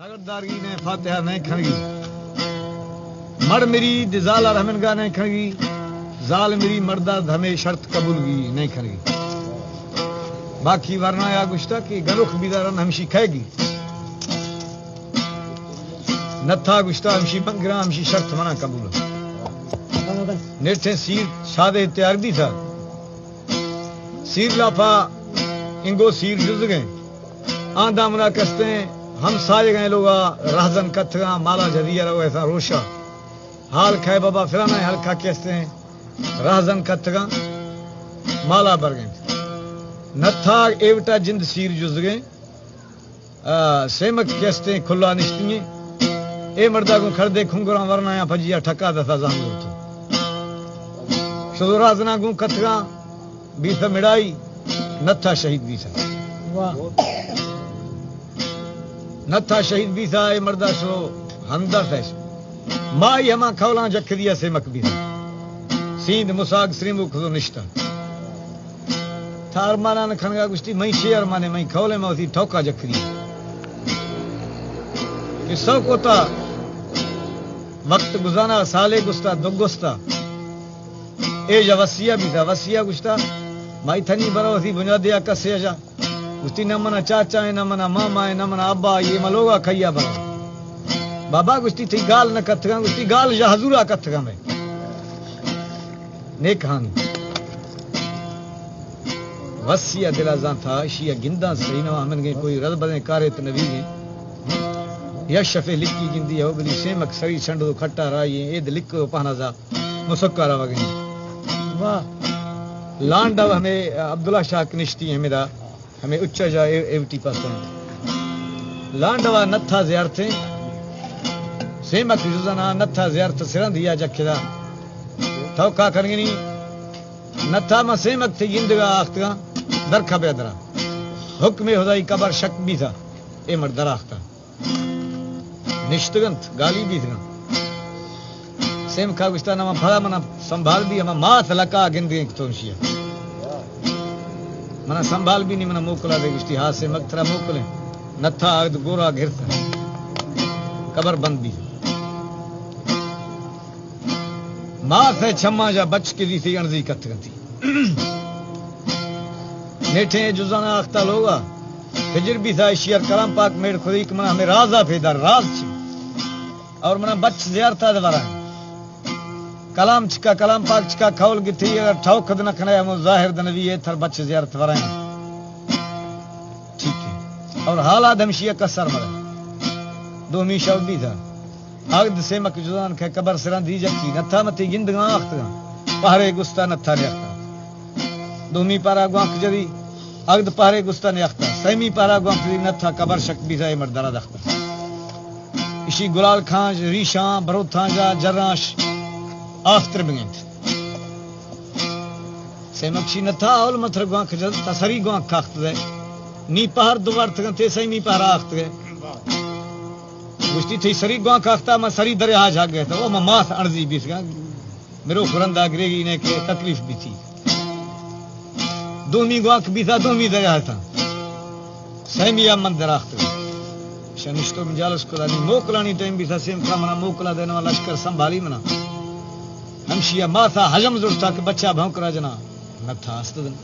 हगरदारगी ने फातिहा नहीं खणगी मर मेरी दिजाला रहमनगा नहीं खणगी जाल मेरी मर्दा धमे शर्त कबूलगी नहीं खणगी बाकी वरना या गुश्ता कि गरुख बिदारन हमशी खाएगी नथा गुश्ता हमशी बंगरा हमशी शर्त मना कबूल नेठे सीर शादे तैयार भी था सीर लाफा इंगो सीर जुज गए आंदा मना कस्ते हम सारे गए लोग राजन कथगा माला जदिया रहो ऐसा रोशा हाल खाए बाबा फिराना हल्का कहते हैं राजन कथगा माला बर गए नथा एवटा जिंद सीर जुज गए सेमक कहते हैं खुला निश्चिए ए मर्दा को खड़दे खुंगरा वरना या फजिया ठका दसा जान शुरू राजना को कथगा बीस मिड़ाई नथा शहीद भी था वाह नथा शहीद भी था ए मर्दा सो हमदर्द है माई हमा खौला जखरिया से मक भी था सींद मुसाग श्रीमुख तो निष्ठा थार माना न खनगा गुस्ती मई शेर माने मई खौले में होती ठोका जखरी कि सौ कोता वक्त गुजाना साले गुस्ता दुगुस्ता ए जा वसिया भी था वसिया गुस्ता माई थनी बरो थी बुनियादिया कसे जा गुस्ती न मना चाचा है न मना मामा है न मना अब्बा ये मलोगा खैया बनो बाबा गुस्ती थी गाल न कथगा गुस्ती गाल या हजूरा कथगा में नेक हानी वसिया दिला जान था शिया गिंदा सही न हमन गए कोई रद बदे कारे त नवी गए या शफे लिखी गिंदी हो गली सेमक सरी छंडो खट्टा राई एद लिखो पाना जा मुसक्कारा वगे वाह लांडा हमें अब्दुल्ला शाह कनिश्ती है मेरा हमें उच्च जा 80% लांडवा नथा ज़ियारतें सेमक जुज़ना नथा ज़ियारत सिरंदिया जखदा थौका करगनी नथा मा सेमक थी जिंदगा आखता दरखा बेदरा हुक्म खुदाई कबर शक भी था ए मर दराखता निश्तगंत गाली भी था सेम खा गुस्ता ना फड़ा मना संभाल भी हम माथ लका गिंदी तोशिया मना संभाल भी नहीं मना मोकला दे गुस्ती हाथ से मगथरा मोकले नथा अद गोरा घिरता कबर बंद भी माथ है छम्मा जा बच के दी थी अणजी कथ गती नेठे जुजाना अख्ता लोगा हिजर भी था शियर कलाम पाक मेड खुदी के मना हमें राजा फेदार राज छी और मना बच ज़ियारता दवारा कलाम चिका कलाम पाक चिका खौल गिथी अगर ठौक न खने हम जाहिर दनवी है थर बच ज़ियारत वराए ठीक है और हालात हमशिया कसर मरे दो मीशा भी था आगद से मक जुदान के कबर सिरन दी जकी नथा मती जिंदगा अख्ता पहरे गुस्ता नथा ने अख्ता दोमी पारा ग्वांक जदी अगद पहरे गुस्ता ने अख्ता सैमी पारा ग्वांक जदी नथा कबर शक भी था मर दरा अख्ता इसी गुलाल खां रीशा बरोथा जा जराश आफ्टर बिगेंट सेमक्षी नथा औल मथर ग्वांक जद तसरी ग्वांक खाख्त दे नी पहाड़ दुवार तगते सैमी पारा अख्त गए गुस्ती थी सरी ग्वांक खाख्ता मैं सरी दरिया झाग गए तो वो मैं माथ अणजी बीस गया मेरो खुरंदा गिरेगी ने के तकलीफ भी थी दोमी ग्वांक भी था दोमी दरिया था सैमिया मंदिर अख्त गए शनिश्तो में जालस को दानी मोकलानी टाइम भी था सेम का मना मोकला देने वाला लश्कर संभाली मना हमशिया माथा हजम जुड़ था कि बच्चा भौंकरा जना नथा अस्तदन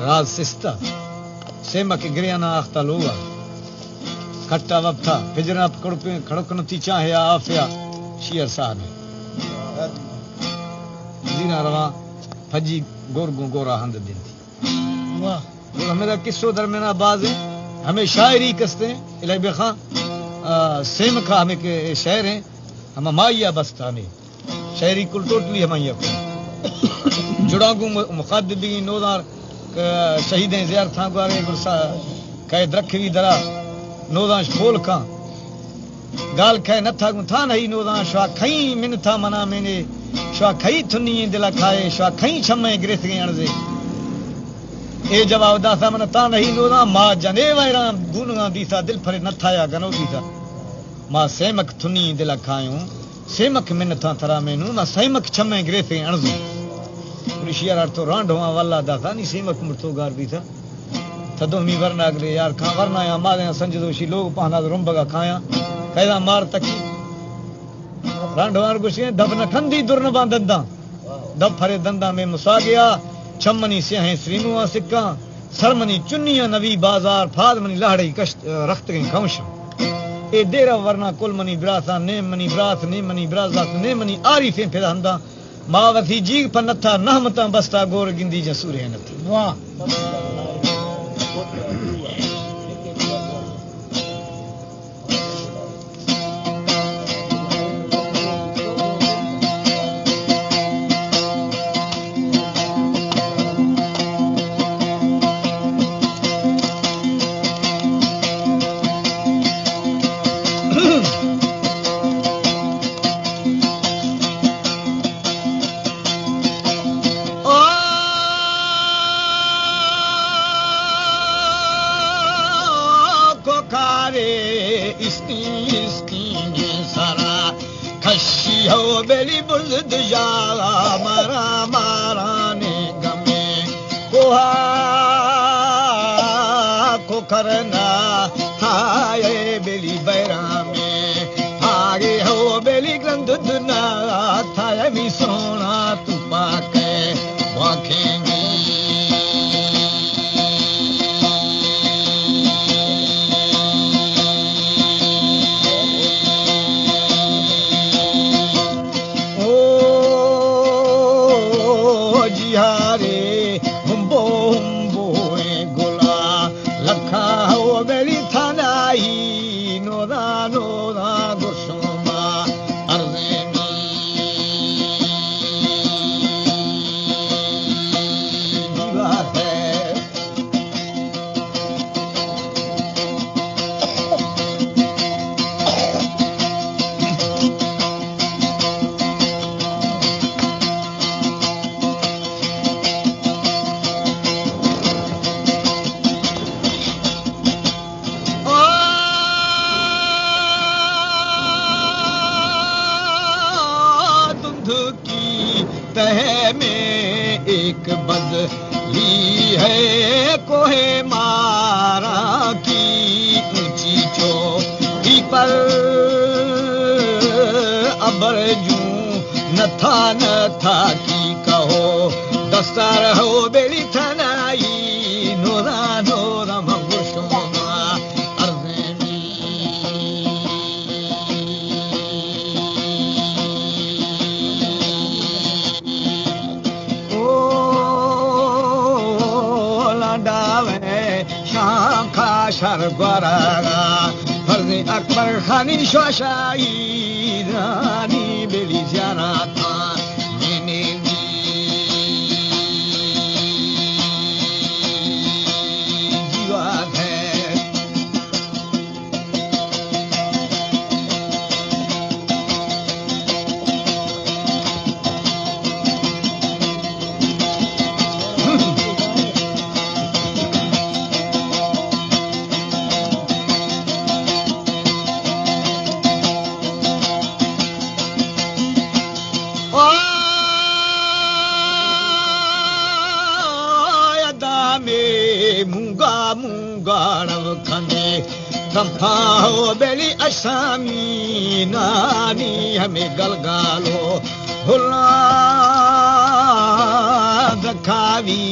राज सिस्ता सेमा के गिरियाना अख्ता लोगा खट्टा वब था फिजरा खड़क नथी चाहे आफिया शियर साहब जीना रवा फजी गोरगो गोरा हंद दिन वाह मेरा किस्सो दरमियाना बाज है हमें शायरी कसते इलाही बेखा सेम खा हमें के शायर हैं हम माइया बस्ता हमें शायरी कुल टोटली हमाइया को जुड़ागू मुखादिबी नोदार शहीदें ज़ियारत था गुआरे गुरसा कहे द्रखवी दरा नोदा खोल का गाल कहे नथा गु था नहीं नोदा शवा खई मिन था मना मैंने शवा खई थुनी दिला खाए शवा खई छमे गिरथ गए अणजे ए जवाब दासा मन ता नहीं नोदा मा जने वैराम गुनगा दीसा दिल फरे नथाया गनो दीसा मा सेमक थुनी दिला खायो सेमक मिन था थरा मेनू मा सेमक छमे गिरथ गए अणजे ऋषियार तो रांड हुआ वाला दासा नी सेमक मुर्तो गार दीसा थदोमी वरना अगले यार खा वरना या मारे संजदोशी लोग पाना रुंबगा खाया कैदा मार तकी रांडवार गुछे दब न ठंडी दुर न बांदंदा दब फरे दंदा में मुसा गया छमनी से हैं श्रीमुआ सिक्का सरमनी चुन्निया नवी बाजार फादमनी लाड़ी कष्ट रख्त के खौश ए देरा वरना कुल मनी ब्रासा ने मनी ब्रास ने मनी ब्रासा ने मनी आरिफे फिरंदा मावती जी पनथा नहमता बस्ता गोर गिंदी जसूरे नथी वाह बेली बुल्द जाला मारा मारा ने गमे कोहा को करना हाय बेली बैरा में आगे हो बेली ग्रंथ दुना थाया भी सोना तू पाके वाखेंगे बदली है कोहे मारा की ऊंची चोटी पर अबर जू न था की कहो दस्तार हो बेली थनाई नोरा नोरा मंगुशोमा शर gwaraga फर्ज अकबर खानी शाही रानी बेली जाना था मैंने जीवा है हो बेली असामी नानी हमें गलगालो भुला दखावी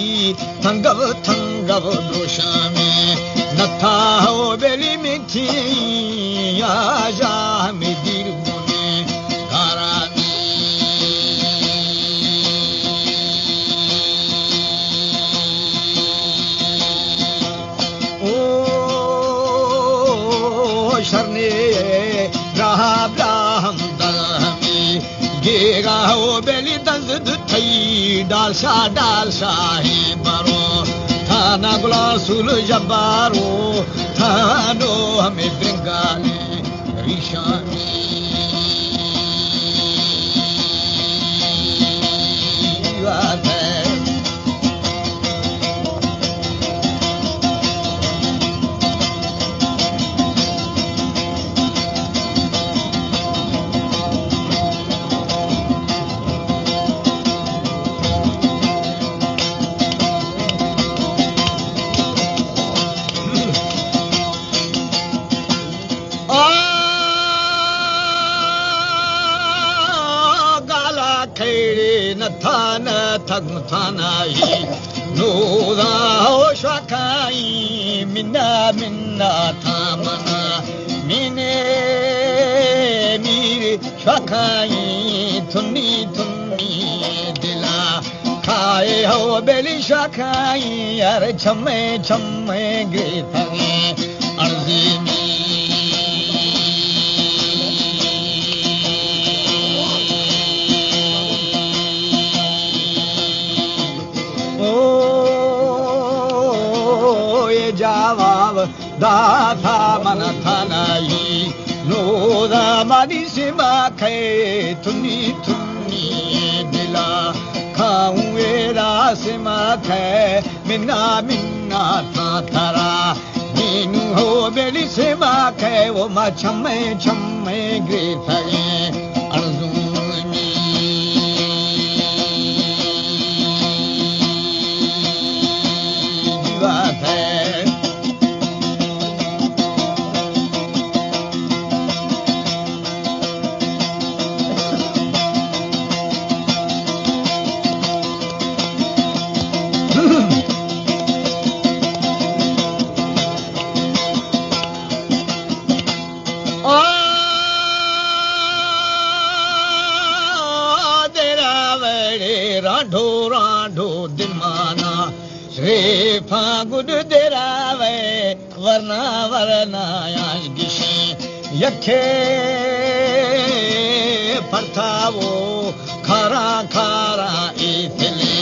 थंगव थंगव दोषा में नथा हो बेली मिठी आजा हमें दिल मुने गारानी शरने रहा ब्राह्म दलहमी गेगा हो बेली दंद थई डालसा है बरो थाना गुला सुल जबारो थानो हमें बंगाली रिशानी बात है थान थग थानाई नूरा हो शखाई मिन्ना मिन्ना थामना मिने मीर शखाई थुन्नी थुन्नी दिला खाए हो बेली शखाई यार छम्मे छम्मे गिरते अर्जी में जवाब दाथा मन थानाई नोरा मारी से माखे थुनी थुनी दिला खाऊं एरा से माखे मिन्ना मिन्ना था थारा मीनू हो बेली से माखे वो मा छम्मे छम्मे गिरते अर्जुन बात है राढो राढो दिमाना श्री फागुन देरावे वरना वरना आज गिशे यखे परथावो खारा खारा इतने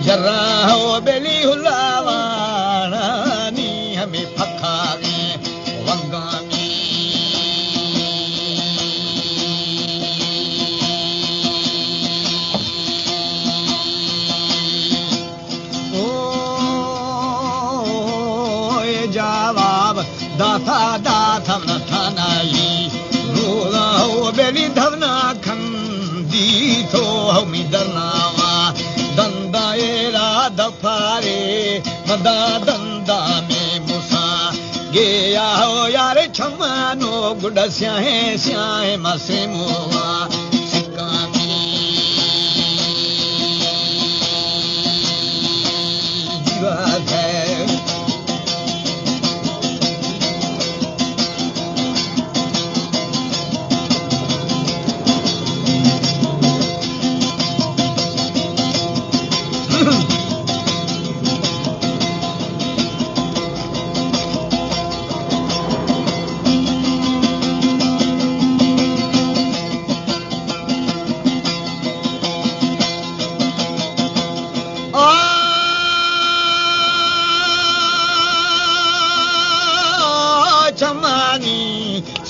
जरा हो बेली हुलावाना नी हमें फखावे वंगामी जवाब दाथा दाथा न थानाई नूरा हो बेली धवना खंदी तो हमी दरनावा दंदा एरा दफारे मदा दंदा में मुसा गया हो यार छमानो गुड स्याहे स्याहे मसे मोवा सिक्कामी जीवात है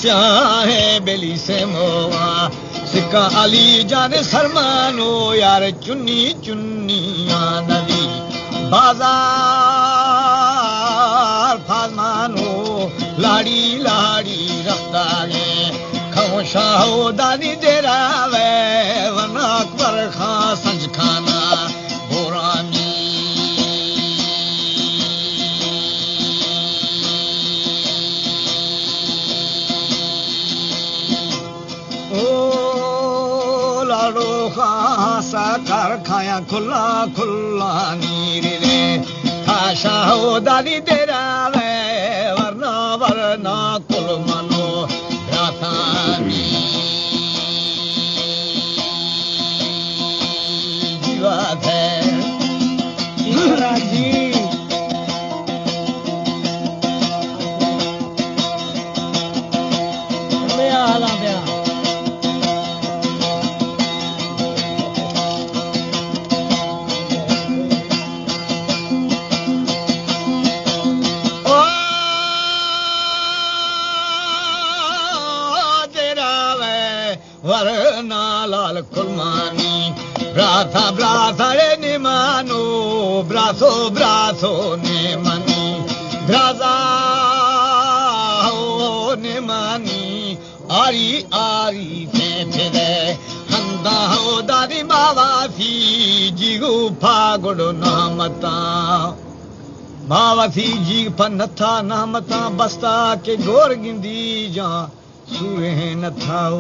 स्याहे बेली से मोवा सिक्का अली जाने सरमानो यार चुन्नी चुन्निया नदी बाजार फाजमानो लाड़ी लाड़ी रखता गे खमोशा हो दानी देरावे वना अकबर खां संज खाना बोरानी साकार खाया खुला खुला नीर रे खाशा हो दादी तेरा वे वरना वरना कुल मनो रातानी जीवात है जी आला प्या वरना लाल कुलमानी ब्राथा ब्राथा रे निमानो ब्राथो ब्राथो निमानी ब्राजा हो निमानी आरी आरी थे रे हंदा हो दादी बाबा थी जीगु फागुड़ नामता बाबा थी जीग पन्नथा नामता बस्ता के गोर गिंदी जा सूहे न थाओ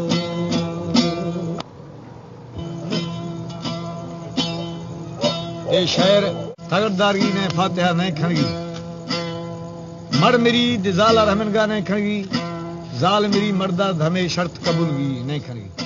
ए शायर तगड़दारी ने फातिहा नहीं खणगी मर मेरी दिजाला रहमनगा नहीं खणगी जाल मेरी मर्दा धमे शर्त कबूलगी नहीं खणगी